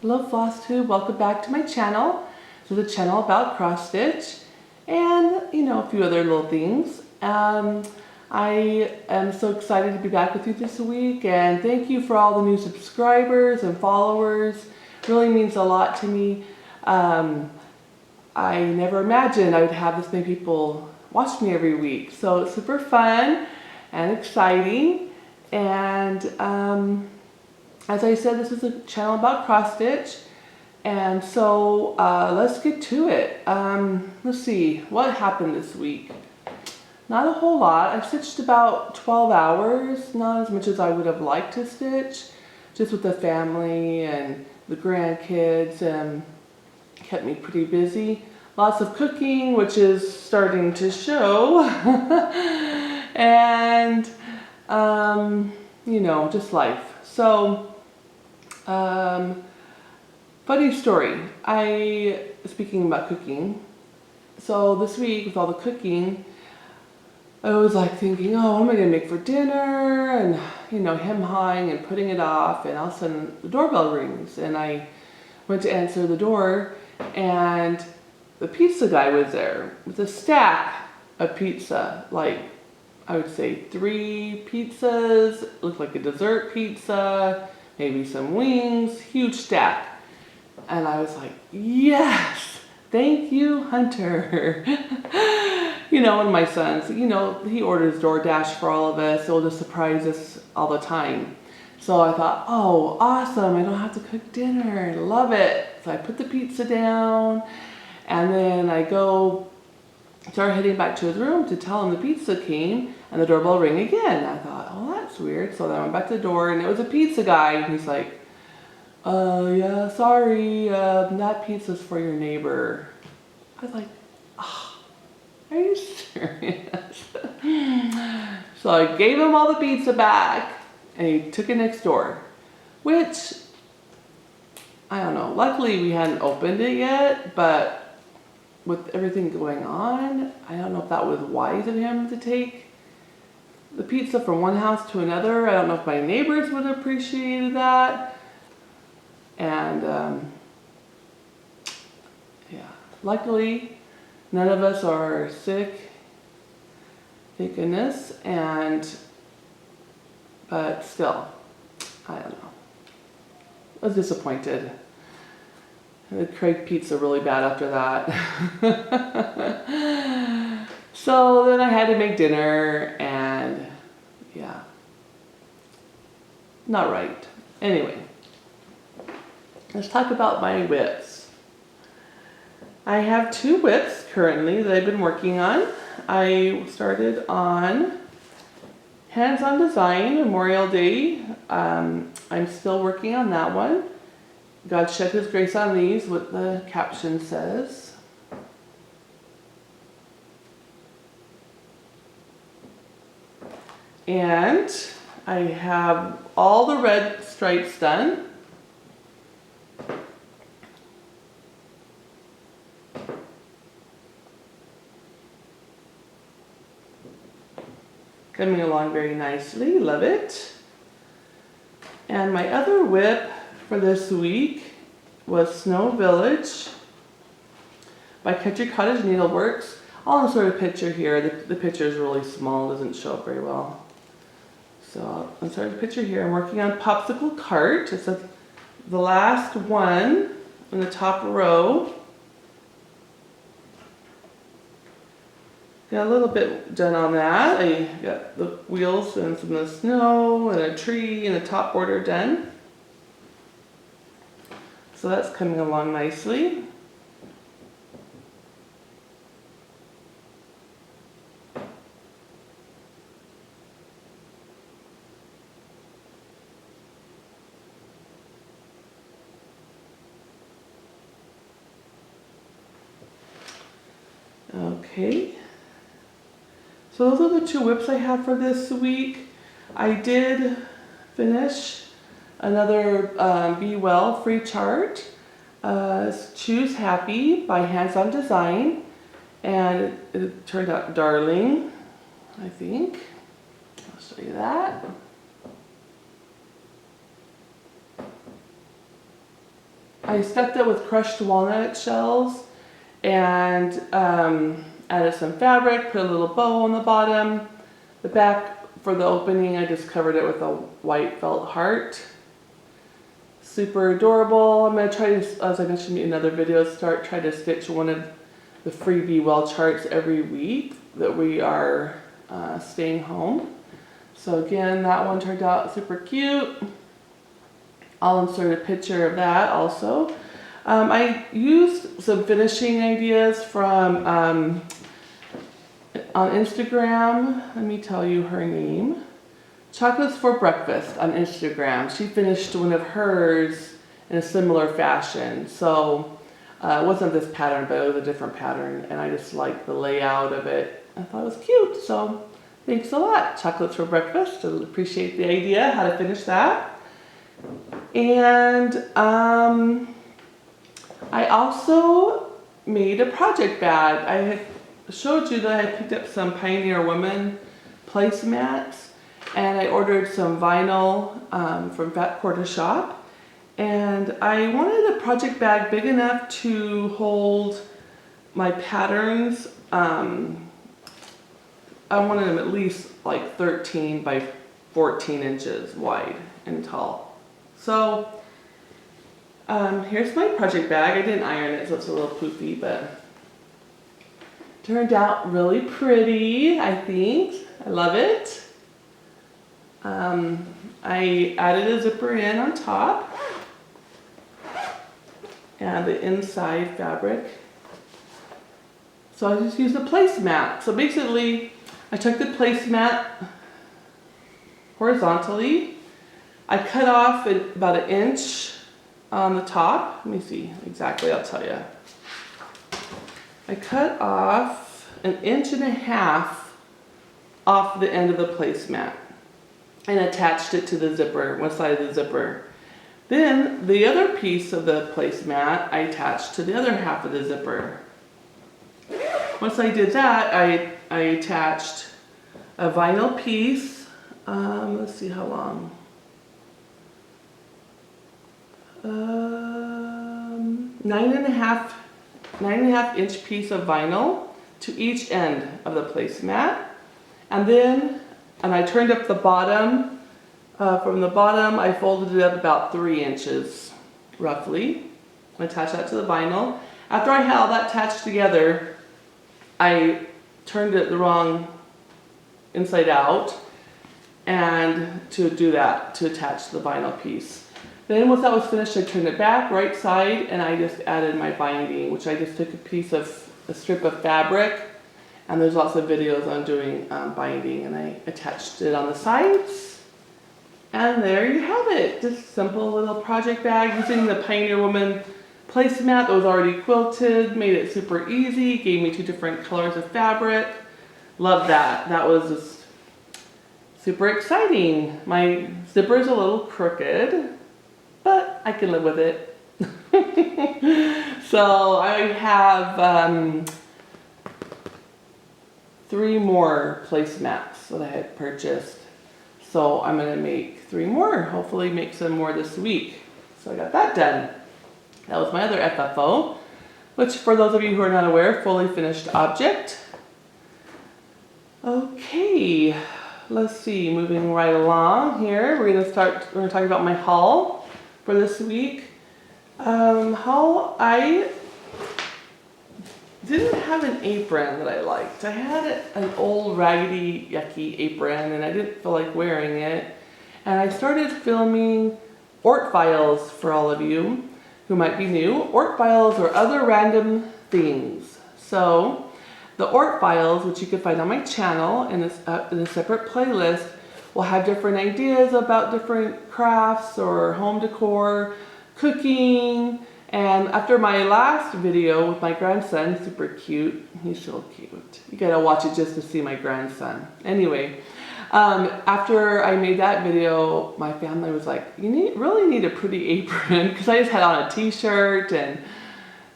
Hello FlossTube, welcome back to my channel. This is a channel about cross stitch and a few other little things. I am so excited to be back with you this week, and thank you for all the new subscribers and followers. It really means a lot to me. I never imagined I would have this many people watch me every week, so it's super fun and exciting. And as I said, this is a channel about cross stitch, and so let's get to it. Let's see what happened this week. Not a whole lot. I stitched about 12 hours, not as much as I would have liked to stitch, just with the family and the grandkids, and kept me pretty busy. Lots of cooking, which is starting to show, and just life. So funny story. Speaking about cooking, so this week with all the cooking, I was like thinking, oh, what am I gonna make for dinner? And hem-hawing and putting it off, and all of a sudden the doorbell rings, and I went to answer the door, and the pizza guy was there with a stack of pizza, like I would say 3 pizzas, looked like a dessert pizza, maybe some wings, huge stack. And I was like, yes, thank you, Hunter. One of my sons, he orders DoorDash for all of us. It'll just surprise us all the time. So I thought, oh, awesome, I don't have to cook dinner, love it. So I put the pizza down, and then I started heading back to his room to tell him the pizza came, and the doorbell rang again. I thought, oh, that's weird. So then I went back to the door, and it was a pizza guy, and he's like, yeah, sorry, that pizza's for your neighbor. I was like, oh, are you serious? So I gave him all the pizza back, and he took it next door, which, I don't know, luckily we hadn't opened it yet, but with everything going on, I don't know if that was wise of him to take the pizza from one house to another. I don't know if my neighbors would have appreciated that. And yeah, luckily none of us are sick, thank goodness, but still, I don't know. I was disappointed. The Craig pizza really bad after that. So then I had to make dinner, and yeah, not right. Anyway, let's talk about my whips. I have 2 whips currently that I've been working on. I started on Hands-on Design Memorial Day. I'm still working on that one. God shed His grace on these, what the caption says. And I have all the red stripes done. Coming along very nicely, love it. And my other whip for this week was Snow Village by Country Cottage Needleworks. I'll insert a picture here. The picture is really small, doesn't show up very well. So I'll insert a picture here. I'm working on Popsicle Cart. It's the last one in the top row. Got a little bit done on that. I got the wheels and some of the snow and a tree and the top border done. So that's coming along nicely. Okay. So those are the 2 whips I have for this week. I did finish another Be Well free chart. It's Choose Happy by Hands-on Design, and it turned out darling, I think. I'll show you that. I stuffed it with crushed walnut shells and added some fabric, put a little bow on the bottom. The back for the opening, I just covered it with a white felt heart. Super adorable. I'm going to try to, as I mentioned in another video, try to stitch one of the freebie wall charts every week that we are staying home. So again, that one turned out super cute. I'll insert a picture of that also. I used some finishing ideas from on Instagram. Let me tell you her name. Chocolates for Breakfast on Instagram. She finished one of hers in a similar fashion. So it wasn't this pattern, but it was a different pattern, and I just liked the layout of it. I thought it was cute, so thanks a lot, Chocolates for Breakfast. I appreciate the idea, how to finish that. And I also made a project bag. I had showed you that I had picked up some Pioneer Women placemats, and I ordered some vinyl from Fat Quarter Shop. And I wanted a project bag big enough to hold my patterns. I wanted them at least like 13 by 14 inches wide and tall. So here's my project bag. I didn't iron it, so it's a little poofy, but turned out really pretty, I think. I love it. I added a zipper in on top and the inside fabric. So I just used a placemat. So basically, I took the placemat horizontally. I cut off about 1 inch on the top. Let me see exactly, I'll tell you. I cut off 1.5 inches off the end of the placemat and attached it to the zipper, one side of the zipper. Then the other piece of the placemat I attached to the other half of the zipper. Once I did that, I attached a vinyl piece. Let's see how long. 9.5 inch piece of vinyl to each end of the placemat. And I turned up the bottom. From the bottom, I folded it up about 3 inches, roughly. Attached that to the vinyl. After I had all that attached together, I turned it the wrong inside out, and to do that, to attach the vinyl piece. Then once that was finished, I turned it back, right side, and I just added my binding, which I just took a strip of fabric, and there's lots of videos on doing binding, and I attached it on the sides. And there you have it, just a simple little project bag using the Pioneer Woman placemat that was already quilted, made it super easy, gave me 2 different colors of fabric. Love that. That was just super exciting. My zipper is a little crooked, but I can live with it. So I have 3 more placemats that I had purchased. So I'm going to make 3 more, hopefully make some more this week. So I got that done. That was my other FFO, which for those of you who are not aware, fully finished object. Okay, let's see, moving right along here. We're going to talk about my haul for this week. I didn't have an apron that I liked. I had an old raggedy, yucky apron, and I didn't feel like wearing it. And I started filming Ort files for all of you who might be new. Ort files are other random things. So the Ort files, which you can find on my channel in a separate playlist, will have different ideas about different crafts or home decor, cooking. And after my last video with my grandson, super cute, he's so cute. You gotta watch it just to see my grandson. Anyway, after I made that video, my family was like, you really need a pretty apron, because I just had on a t-shirt and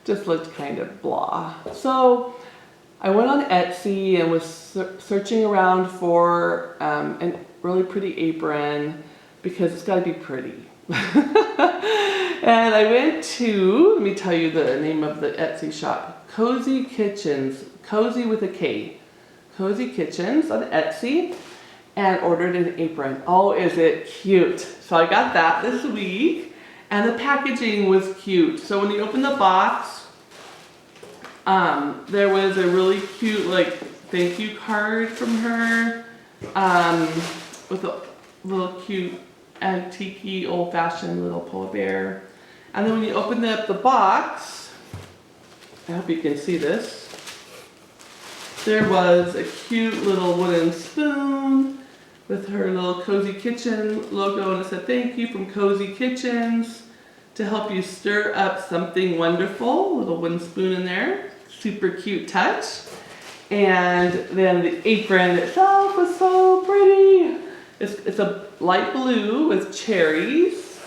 just looked kind of blah. So I went on Etsy and was searching around for a really pretty apron, because it's gotta be pretty. And I went to, let me tell you the name of the Etsy shop, Cozy Kitchens, Cozy with a K, Cozy Kitchens on Etsy, and ordered an apron. Oh, is it cute? So I got that this week, and the packaging was cute. So when you open the box, there was a really cute like thank you card from her, with a little cute antique old-fashioned little polar bear. And then when you open up the box, I hope you can see this, there was a cute little wooden spoon with her little Cozy Kitchen logo, and it said thank you from Cozy Kitchens to help you stir up something wonderful. Little wooden spoon in there, super cute touch. And then the apron itself was so pretty. It's a light blue with cherries.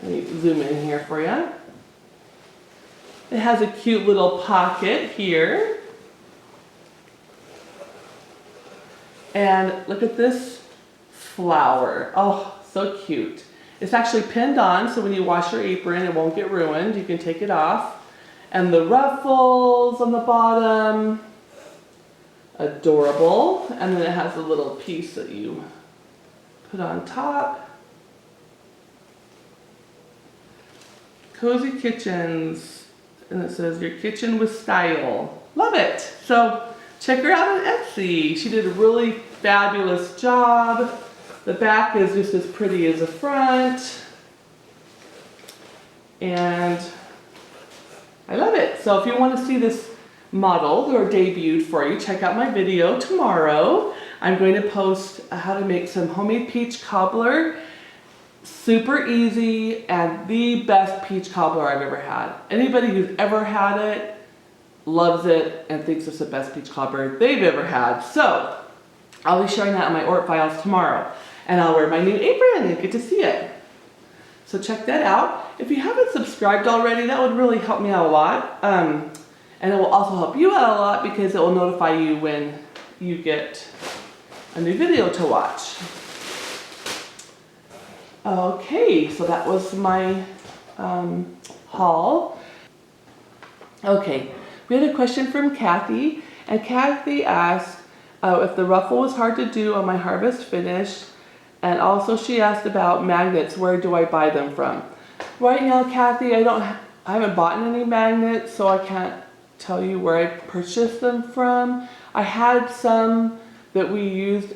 Let me zoom in here for you. It has a cute little pocket here. And look at this flower. Oh, so cute. It's actually pinned on, so when you wash your apron, it won't get ruined. You can take it off. And the ruffles on the bottom, adorable. And then it has a little piece that you put on top. Cozy Kitchens, and it says your kitchen with style. Love it. So check her out on Etsy. She did a really fabulous job. The back is just as pretty as the front. And I love it. So if you want to see this modeled or debuted for you, check out my video tomorrow. I'm going to post how to make some homemade peach cobbler. Super easy and the best peach cobbler I've ever had. Anybody who's ever had it loves it and thinks it's the best peach cobbler they've ever had. So I'll be sharing that on my Ort Files tomorrow. And I'll wear my new apron and get to see it. So check that out. If you haven't subscribed already, that would really help me out a lot. And it will also help you out a lot because it will notify you when you get a new video to watch. Okay, so that was my haul. Okay, we had a question from Kathy, and Kathy asked if the ruffle was hard to do on my harvest finish, and also she asked about magnets. Where do I buy them from? Right now, Kathy, I haven't bought any magnets, so I can't tell you where I purchased them from. I had some that we used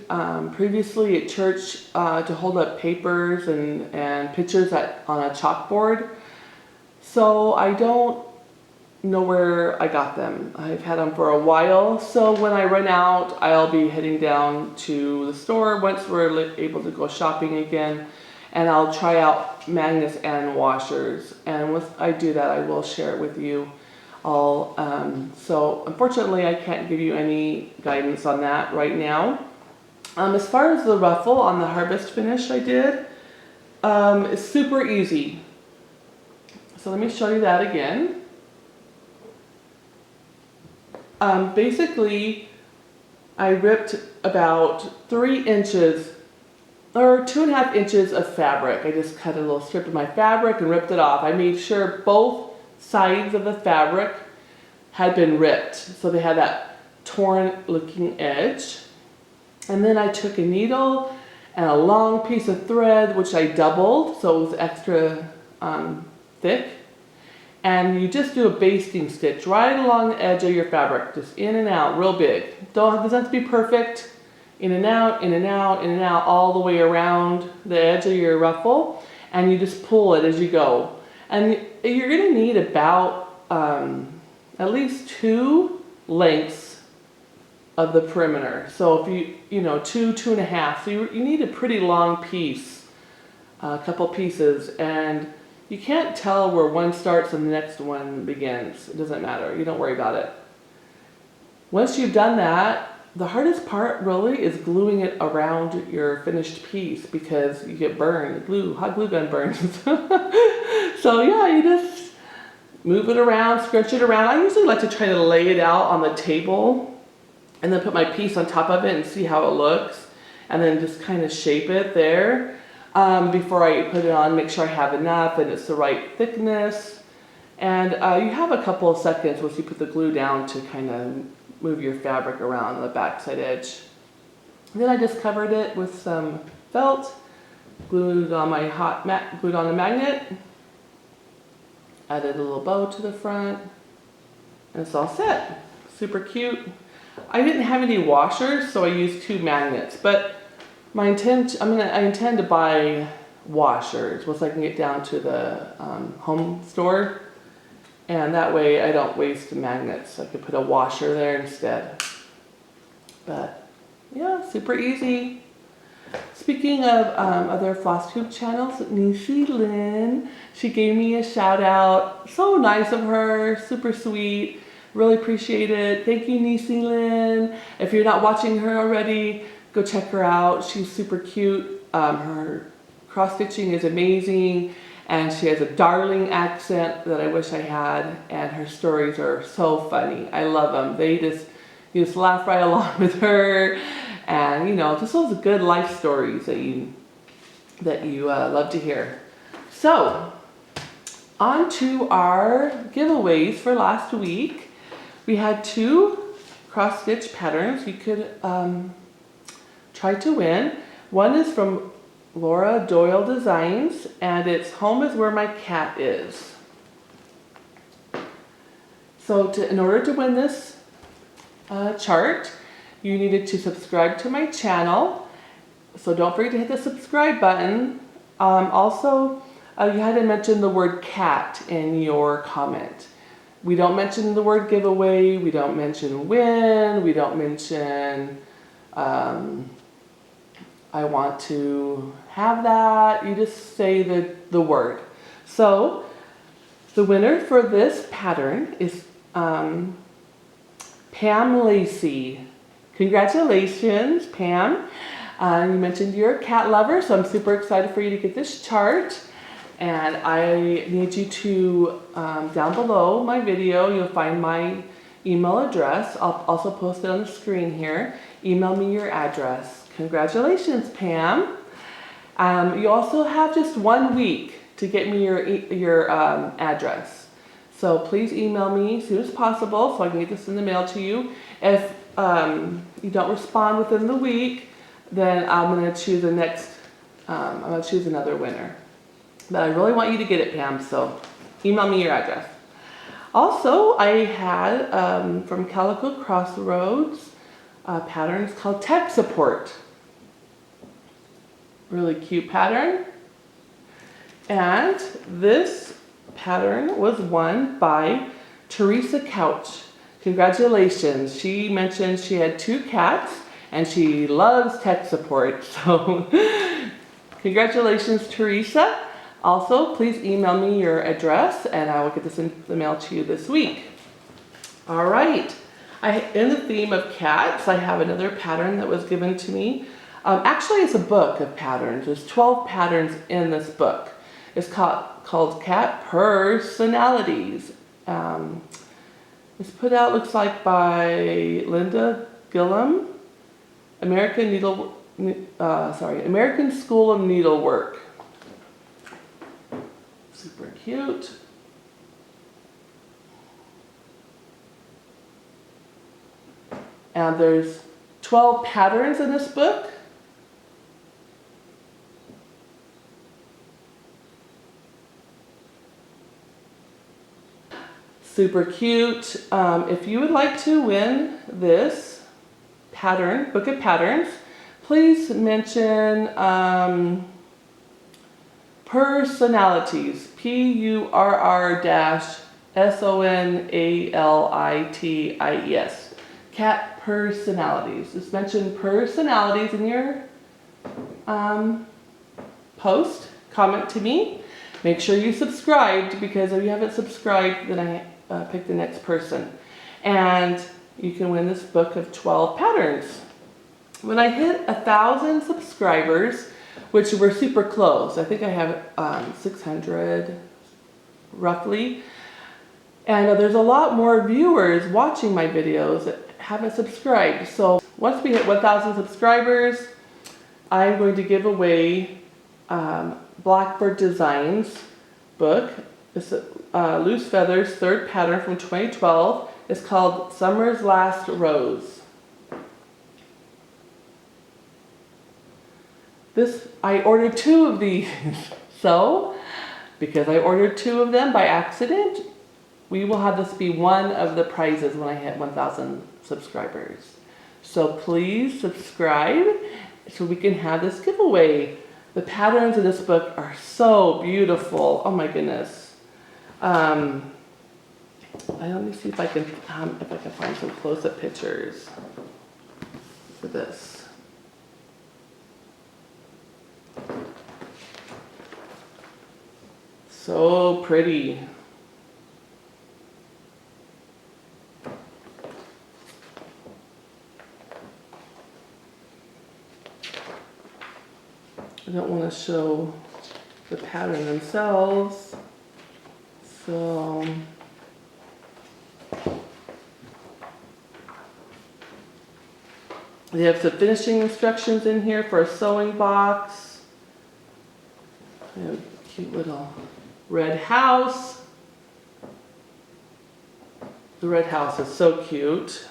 previously at church to hold up papers and pictures on a chalkboard. So I don't know where I got them. I've had them for a while, so when I run out, I'll be heading down to the store once we're able to go shopping again, and I'll try out magnets and washers. And once I do that, I will share it with you all. So unfortunately, I can't give you any guidance on that right now. As far as the ruffle on the harvest finish I did, it's super easy. So let me show you that again. Basically, I ripped about 3 inches or 2.5 inches of fabric. I just cut a little strip of my fabric and ripped it off. I made sure both sides of the fabric had been ripped, so they had that torn looking edge. And then I took a needle and a long piece of thread, which I doubled so it was extra thick. And you just do a basting stitch right along the edge of your fabric, just in and out, real big. Doesn't have to be perfect. In and out, in and out, in and out, all the way around the edge of your ruffle. And you just pull it as you go. And you're going to need about at least 2 lengths of the perimeter. So if you know, 2.5. So you need a pretty long piece, a couple pieces. And you can't tell where one starts and the next one begins. It doesn't matter. You don't worry about it. Once you've done that, the hardest part really is gluing it around your finished piece because you get burned. Hot glue gun burns. So yeah, you just move it around, scrunch it around. I usually like to try to lay it out on the table and then put my piece on top of it and see how it looks, and then just kind of shape it there. before I put it on, make sure I have enough and it's the right thickness. And you have a couple of seconds once you put the glue down to kind of move your fabric around on the backside edge. And then I just covered it with some felt, glued on a magnet, added a little bow to the front, and it's all set. Super cute. I didn't have any washers, so I used 2 magnets, but I intend to buy washers once I can get down to the home store, and that way I don't waste the magnets. I could put a washer there instead. But yeah, super easy. Speaking of other FlossTube channels, Nisi Lynn, she gave me a shout out. So nice of her, super sweet. Really appreciate it. Thank you, Nisi Lynn. If you're not watching her already, go check her out. She's super cute. Her cross stitching is amazing, and she has a darling accent that I wish I had, and her stories are so funny. I love them. You just laugh right along with her, and just those good life stories that you love to hear. So on to our giveaways for last week. We had 2 cross stitch patterns you could try to win. One is from Laura Doyle Designs, and it's Home is Where My Cat Is. So in order to win this chart, you needed to subscribe to my channel. So don't forget to hit the subscribe button. Also, you had to mention the word cat in your comment. We don't mention the word giveaway, we don't mention win, we don't mention I want to have that. You just say the word. So the winner for this pattern is Pam Lacey. Congratulations, Pam. You mentioned you're a cat lover, so I'm super excited for you to get this chart. And I need you to, down below my video, you'll find my email address. I'll also post it on the screen here. Email me your address. Congratulations, Pam. You also have just 1 week to get me your address. So please email me as soon as possible so I can get this in the mail to you. If you don't respond within the week, then I'm going to choose another winner. But I really want you to get it, Pam, so email me your address. Also, I had from Calico Crossroads patterns called Tech Support. Really cute pattern. And this pattern was won by Teresa Couch. Congratulations. She mentioned she had 2 cats and she loves tech support. So congratulations, Teresa. Also, please email me your address and I will get this in the mail to you this week. All right. In the theme of cats, I have another pattern that was given to me. Actually, it's a book of patterns. There's 12 patterns in this book. It's called Cat Personalities. It's put out, looks like, by Linda Gillum, American School of Needlework. Super cute. And there's 12 patterns in this book. Super cute. If you would like to win this pattern, book of patterns, please mention personalities, PURR-SONALITIES, cat personalities. Just mention personalities in your post, comment to me. Make sure you subscribed, because if you haven't subscribed, then I pick the next person. And you can win this book of 12 patterns. When I hit 1,000 subscribers, which we're super close, I think I have 600 roughly, and there's a lot more viewers watching my videos that haven't subscribed. So once we hit 1,000 subscribers, I'm going to give away Blackbird Designs book. It's Loose Feathers, third pattern from 2012. It's called Summer's Last Rose. I ordered 2 of these. So, because I ordered 2 of them by accident, we will have this be one of the prizes when I hit 1,000 subscribers. So please subscribe so we can have this giveaway. The patterns in this book are so beautiful. Oh my goodness. Let me see if I can find some close-up pictures for this. So pretty. I don't want to show the pattern themselves, so they have some finishing instructions in here for a sewing box. They have a cute little red house. The red house is so cute.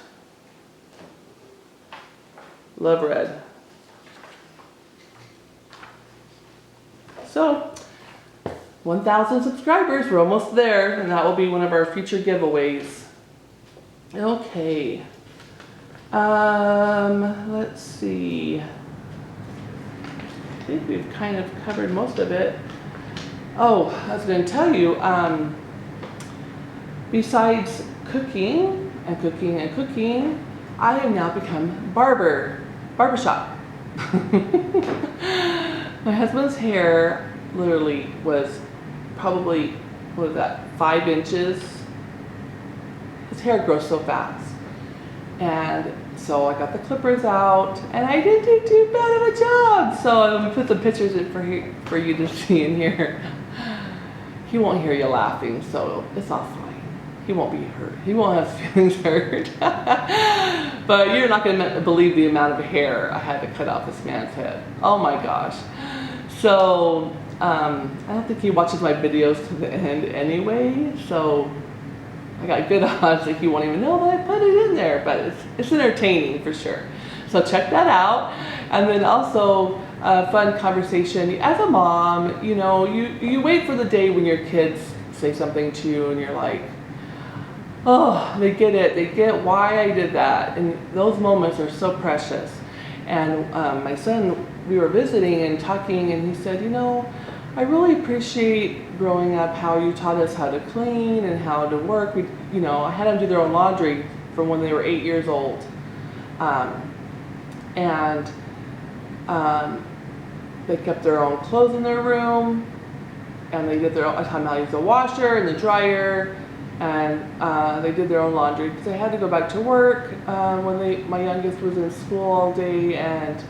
Love red. So, 1,000 subscribers, we're almost there, and that will be one of our future giveaways. Okay. Let's see. I think we've kind of covered most of it. Oh, I was going to tell you, besides cooking and cooking and cooking, I have now become barbershop. My husband's hair literally was probably, 5 inches. His hair grows so fast. And so I got the clippers out, and I didn't do too bad of a job. So we put some pictures in for you to see in here. He won't hear you laughing, so it's all fine. He won't be hurt. He won't have his feelings hurt. But you're not going to believe the amount of hair I had to cut off this man's head. Oh my gosh. So I don't think he watches my videos to the end anyway. So I got good odds that he won't even know that I put it in there. But it's entertaining for sure. So check that out. And then also a fun conversation. As a mom, you know, you wait for the day when your kids say something to you and you're like, oh, they get it. They get why I did that. And those moments are so precious. And my son, we were visiting and talking, and he said, you know, I really appreciate growing up how you taught us how to clean and how to work. I had them do their own laundry from when they were 8 years old. They kept their own clothes in their room, and they did their own, I taught them how to use the washer and the dryer, and they did their own laundry because they had to go back to work when my youngest was in school all day, and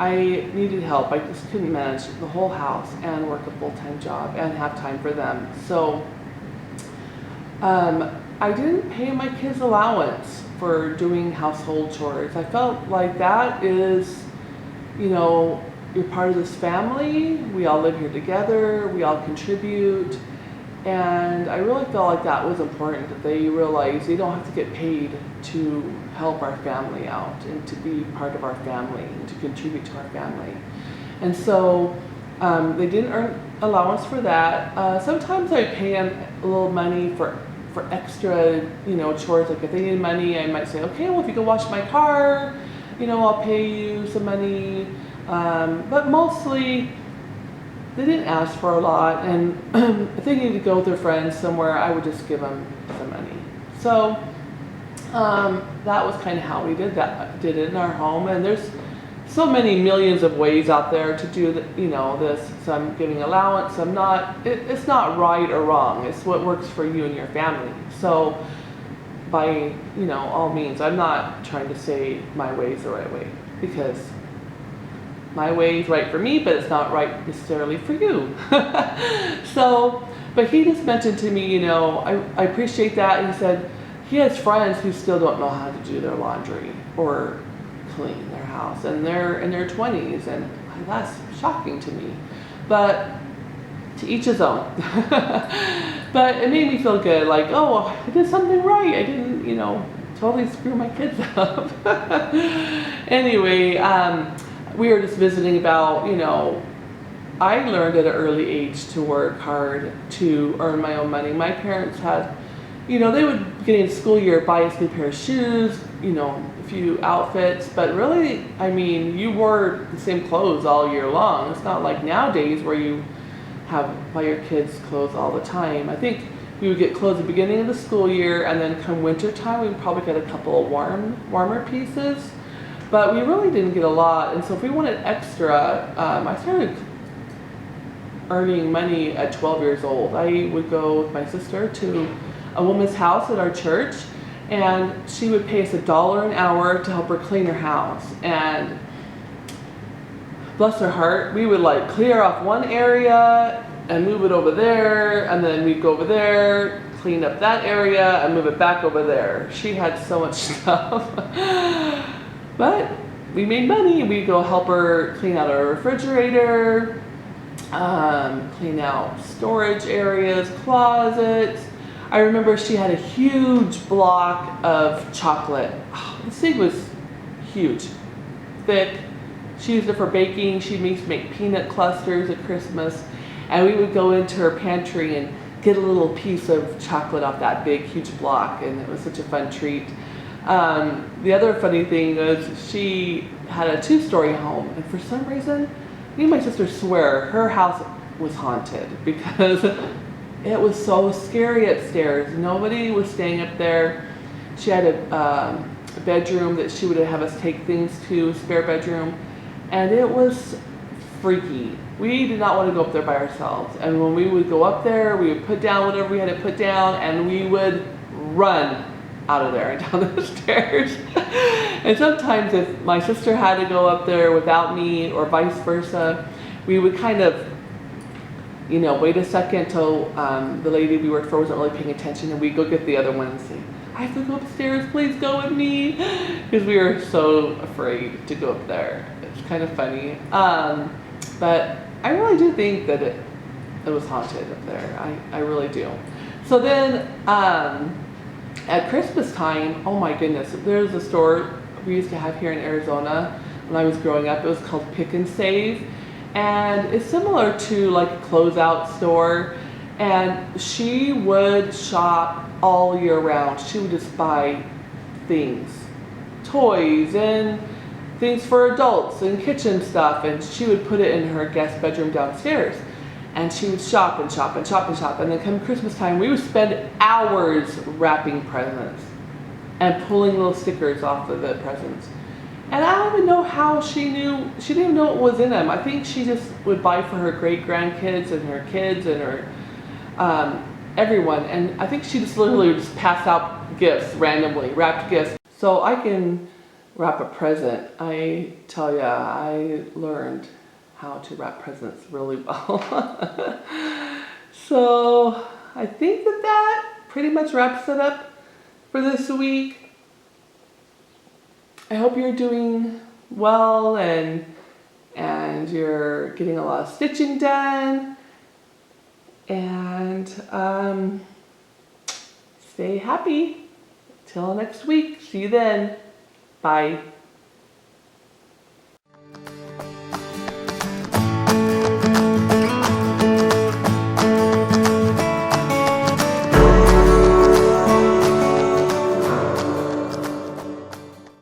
I needed help. I just couldn't manage the whole house and work a full-time job and have time for them. So I didn't pay my kids allowance for doing household chores. I felt like that is, you're part of this family. We all live here together. We all contribute. And I really felt like that was important, that they realize they don't have to get paid to help our family out and to be part of our family and to contribute to our family. And so they didn't earn allowance for that. Sometimes I pay them a little money for extra, chores. Like if they need money, I might say, okay, well, if you can wash my car, I'll pay you some money. But mostly, they didn't ask for a lot, and if they needed to go with their friends somewhere, I would just give them some money. So that was kind of how we did it in our home. And there's so many millions of ways out there to do this. Some giving allowance, some not. It's not right or wrong. It's what works for you and your family. So by all means, I'm not trying to say my way is the right way, because my way is right for me, but it's not right necessarily for you. But he just mentioned to me, I appreciate that. And he said he has friends who still don't know how to do their laundry or clean their house, and they're in their 20s, and that's shocking to me. but to each his own. But it made me feel good, like, oh, I did something right. I didn't, totally screw my kids up. Anyway, we were just visiting about, I learned at an early age to work hard to earn my own money. My parents had, they would get in school year, buy us a new pair of shoes, a few outfits, but really, I mean, you wore the same clothes all year long. It's not like nowadays where you buy your kids clothes all the time. I think we would get clothes at the beginning of the school year, and then come winter time, we would probably get a couple of warmer pieces, but we really didn't get a lot. And so if we wanted extra, I started earning money at 12 years old. I would go with my sister to a woman's house at our church, and she would pay us $1 an hour to help her clean her house. And bless her heart, we would like clear off one area and move it over there, and then we'd go over there, clean up that area, and move it back over there. She had so much stuff. But we made money. We'd go help her clean out our refrigerator, clean out storage areas, closets. I remember she had a huge block of chocolate. Oh, this thing was huge, thick. She used it for baking. She used to make peanut clusters at Christmas. And we would go into her pantry and get a little piece of chocolate off that big, huge block. And it was such a fun treat. The other funny thing was she had a 2-story home. And for some reason, me and my sister swear her house was haunted because it was so scary upstairs. Nobody was staying up there. She had a bedroom that she would have us take things to, a spare bedroom. And it was freaky. We did not want to go up there by ourselves. And when we would go up there, we would put down whatever we had to put down, and we would run out of there and down the stairs. And sometimes if my sister had to go up there without me, or vice versa, we would kind of, wait a second till the lady we worked for wasn't really paying attention, and we'd go get the other one and say, I have to go upstairs, please go with me. Because we were so afraid to go up there. It's kind of funny. But I really do think that it was haunted up there. I really do. So then at Christmas time, oh my goodness, there's a store we used to have here in Arizona when I was growing up. It was called Pick and Save. And it's similar to like a closeout store. And she would shop all year round. She would just buy things, toys and things for adults and kitchen stuff, and she would put it in her guest bedroom downstairs. And she would shop and shop and shop and shop. And then come Christmas time, we would spend hours wrapping presents and pulling little stickers off of the presents. And I don't even know how she knew. She didn't even know what was in them. I think she just would buy for her great-grandkids and her kids and her everyone. And I think she just literally would just pass out gifts randomly, wrapped gifts. So I can wrap a present. I tell ya, I learned how to wrap presents really well. So I think that pretty much wraps it up for this week. I hope you're doing well and you're getting a lot of stitching done. And stay happy. Till next week. See you then. Bye.